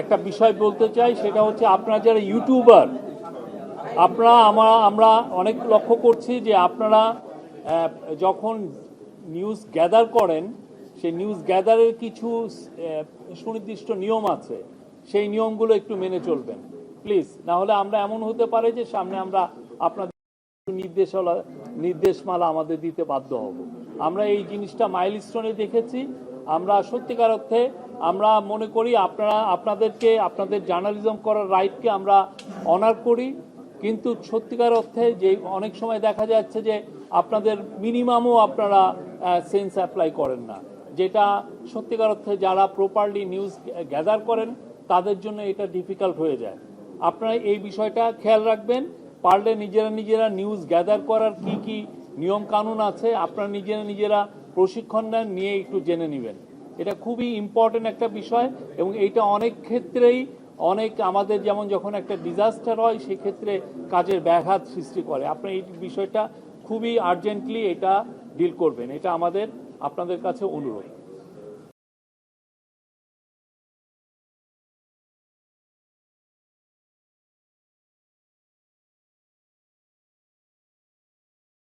একটা বিষয় বলতে চাই, সেটা হচ্ছে আপনারা যারা ইউটিউবার, আপনারা আমরা অনেক লক্ষ্য করছি যে আপনারা যখন নিউজ গ্যাদার করেন, সেই নিউজ গ্যাদারের কিছু সুনির্দিষ্ট নিয়ম আছে, সেই নিয়মগুলো একটু মেনে চলবেন প্লিজ। না হলে আমরা এমন হতে পারে যে সামনে আমরা আপনাদের নির্দেশমালা আমাদের দিতে বাধ্য হব। আমরা এই জিনিসটা মাইলস্টোনে দেখেছি। আমরা সত্যিকার অর্থে আমরা মনে করি আপনাদেরকে আপনাদের জার্নালিজম করার রাইটকে আমরা অনার করি, কিন্তু সত্যিকার অর্থে যে অনেক সময় দেখা যাচ্ছে যে আপনাদের মিনিমামও আপনারা সেন্স অ্যাপ্লাই করেন না, যেটা সত্যিকার অর্থে যারা প্রপারলি নিউজ গ্যাদার করেন তাদের জন্য এটা ডিফিকাল্ট হয়ে যায়। আপনারা এই বিষয়টা খেয়াল রাখবেন। পারলে নিজেরা নিউজ গ্যাদার করার কি নিয়ম কানুন আছে আপনারা নিজেরা প্রশিক্ষণ নেন, নিয়ে একটু জেনে নেবেন। এটা খুবই ইম্পর্টেন্ট একটা বিষয়, এবং এইটা অনেক ক্ষেত্রেই আমাদের যেমন যখন একটা ডিজাস্টার হয় সেক্ষেত্রে কাজের ব্যাঘাত সৃষ্টি করে। আপনি এই বিষয়টা খুবই আর্জেন্টলি এটা ডিল করবেন, এটা আপনাদের কাছে অনুরোধ।